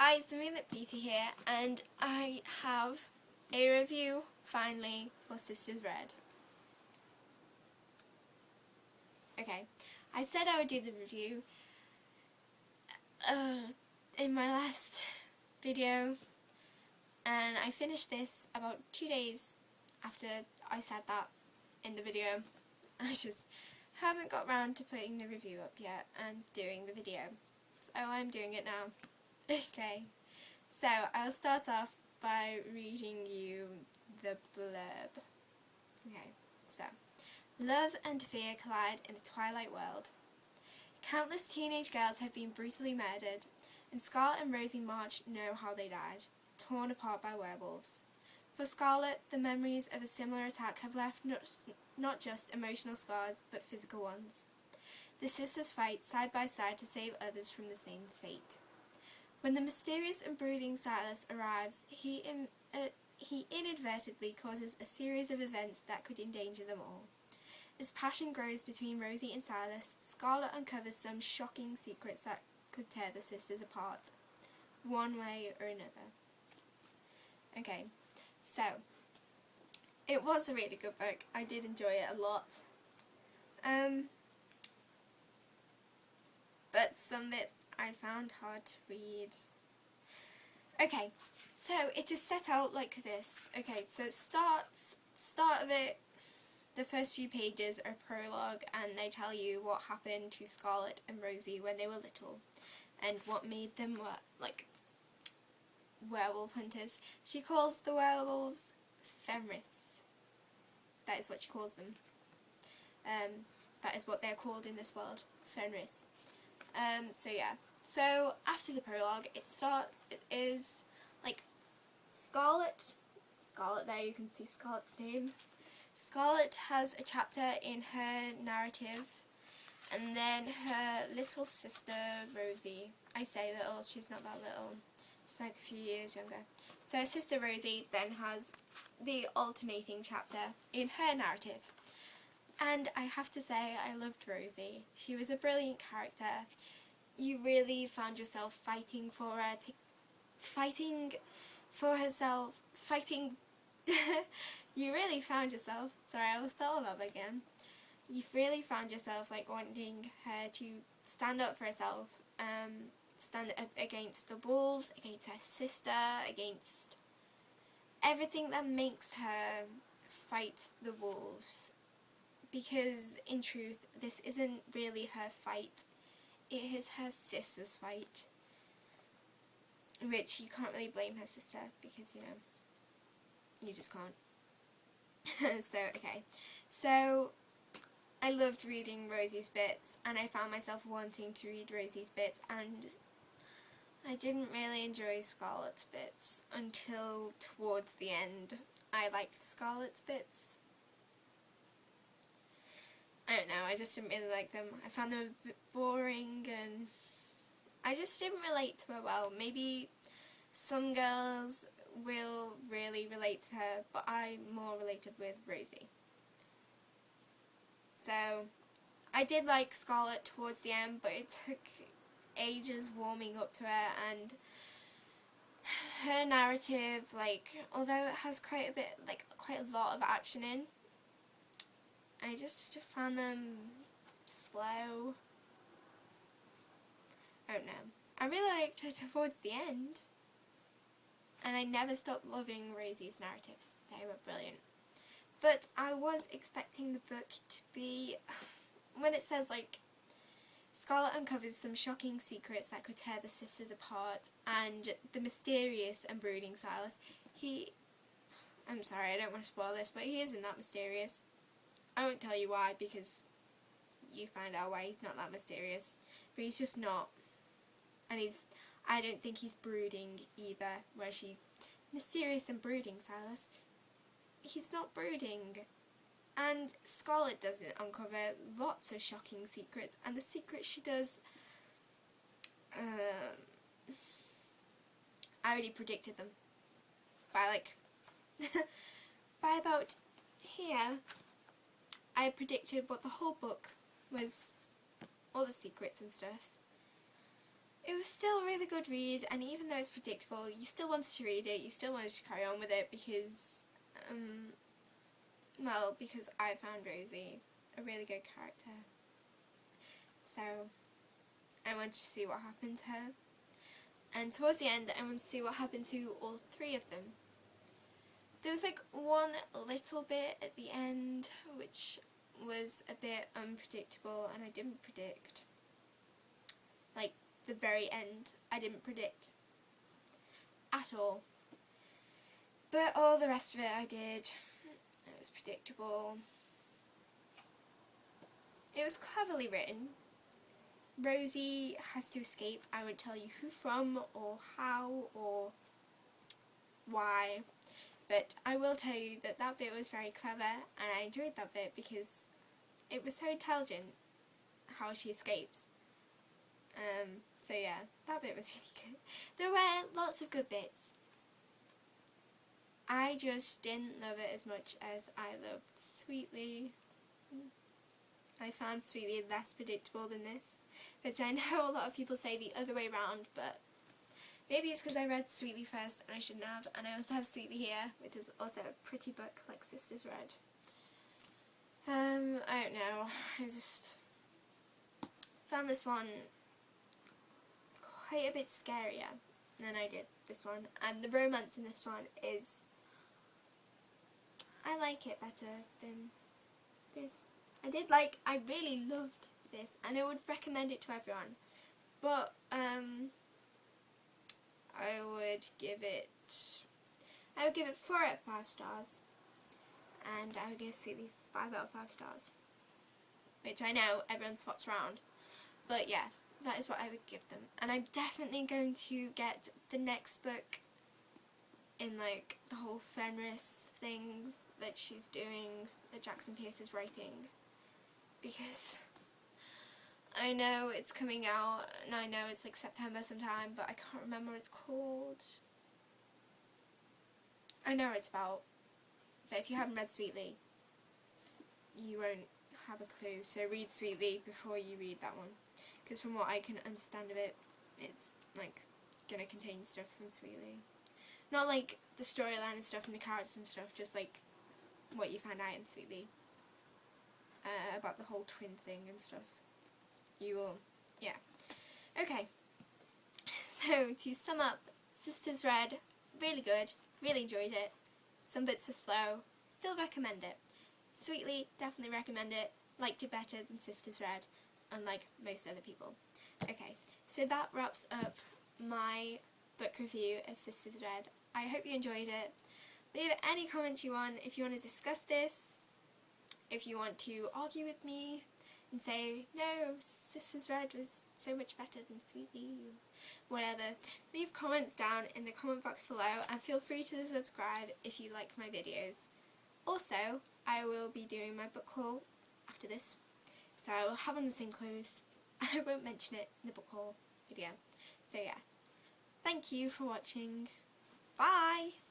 Hi, it's Samantha Beatty here, and I have a review, finally, for Sisters Red. Okay, I said I would do the review in my last video, and I finished this about 2 days after I said that in the video. I just haven't got round to putting the review up yet and doing the video, so I'm doing it now. Okay. So, I'll start off by reading you the blurb. Okay, so. Love and fear collide in a twilight world. Countless teenage girls have been brutally murdered, and Scarlet and Rosie March know how they died, torn apart by werewolves. For Scarlet, the memories of a similar attack have left not just emotional scars, but physical ones. The sisters fight side by side to save others from the same fate. When the mysterious and brooding Silas arrives, he inadvertently causes a series of events that could endanger them all. As passion grows between Rosie and Silas, Scarlet uncovers some shocking secrets that could tear the sisters apart, one way or another. Okay, so, it was a really good book. I did enjoy it a lot. But some bits I found hard to read. Okay, so it is set out like this. Okay, so it start of it, the first few pages are a prologue, and they tell you what happened to Scarlet and Rosie when they were little, and what made them werewolf hunters. She calls the werewolves Fenris. That is what she calls them. That is what they're called in this world, Fenris. So yeah. So after the prologue, it is like Scarlet there, you can see Scarlet's name. Scarlet has a chapter in her narrative, and then her little sister Rosie, I say little, she's not that little, she's like a few years younger. So her sister Rosie then has the alternating chapter in her narrative. And I have to say, I loved Rosie. She was a brilliant character. You really found yourself fighting for her, you really found yourself, sorry, I will start all over again. You've really found yourself like wanting her to stand up for herself, stand up against the wolves, against her sister, against everything that makes her fight the wolves. Because in truth, this isn't really her fight. It is her sister's fight, which you can't really blame her sister because, you know, you just can't. So I loved reading Rosie's bits, and I found myself wanting to read Rosie's bits, and I didn't really enjoy Scarlet's bits until towards the end. I liked Scarlet's bits. I don't know, I just didn't really like them. I found them a bit boring, and I just didn't relate to her well. Maybe some girls will really relate to her, but I more related with Rosie. So, I did like Scarlet towards the end, but it took ages warming up to her, and her narrative, like, although it has quite a lot of action in, I just found them slow. I don't know. I really liked her towards the end, and I never stopped loving Rosie's narratives. They were brilliant. But I was expecting the book to be, when it says like, Scarlet uncovers some shocking secrets that could tear the sisters apart, and the mysterious and brooding Silas, I'm sorry, I don't want to spoil this, but he isn't that mysterious. I won't tell you why, because you find out why he's not that mysterious. But he's just not. And I don't think he's brooding either, where mysterious and brooding Silas. He's not brooding. And Scarlet doesn't uncover lots of shocking secrets, and the secrets she does, I already predicted them. By about here, I predicted what the whole book was, all the secrets and stuff. It was still a really good read, and even though it's predictable, you still wanted to read it, you still wanted to carry on with it because, well, because I found Rosie a really good character. So, I wanted to see what happened to her. And towards the end, I wanted to see what happened to all three of them. There was like one little bit at the end which was a bit unpredictable and I didn't predict. Like the very end, I didn't predict at all. But all the rest of it I did. It was predictable. It was cleverly written. Rosie has to escape. I won't tell you who from or how or why. But I will tell you that that bit was very clever and I enjoyed that bit because it was so intelligent how she escapes. So yeah, that bit was really good. There were lots of good bits. I just didn't love it as much as I loved Sweetly. I found Sweetly less predictable than this, which I know a lot of people say the other way round, but maybe it's because I read Sweetly first and I shouldn't have, and I also have Sweetly here, which is also a pretty book like Sisters read. I don't know, I just found this one quite a bit scarier than I did this one, and the romance in this one is, I like it better than this. I really loved this and I would recommend it to everyone, but I would give it 4 out of 5 stars, and I would give Sweetly 5 out of 5 stars, which I know everyone swaps around, but yeah, that is what I would give them. And I'm definitely going to get the next book in like the whole Fenris thing that she's doing, that Jackson Pearce is writing, because I know it's coming out, and I know it's like September sometime, but I can't remember what it's called. I know what it's about, but if you haven't read Sweetly, you won't have a clue, so read Sweetly before you read that one, because from what I can understand of it, it's like gonna contain stuff from Sweetly. Not like the storyline and stuff and the characters and stuff, just like what you find out in Sweetly. About the whole twin thing and stuff. You will, yeah. Okay, so to sum up, Sisters read, really good, really enjoyed it. Some bits were slow, still recommend it. Sweetly, definitely recommend it, liked it better than Sisters read, unlike most other people. Okay, so that wraps up my book review of Sisters read. I hope you enjoyed it. Leave any comments you want if you want to discuss this, if you want to argue with me and say, no, Sisters read was so much better than Sweetly, whatever. Leave comments down in the comment box below and feel free to subscribe if you like my videos. Also, I will be doing my book haul after this, so I will have on the same clothes and I won't mention it in the book haul video. So yeah, thank you for watching. Bye!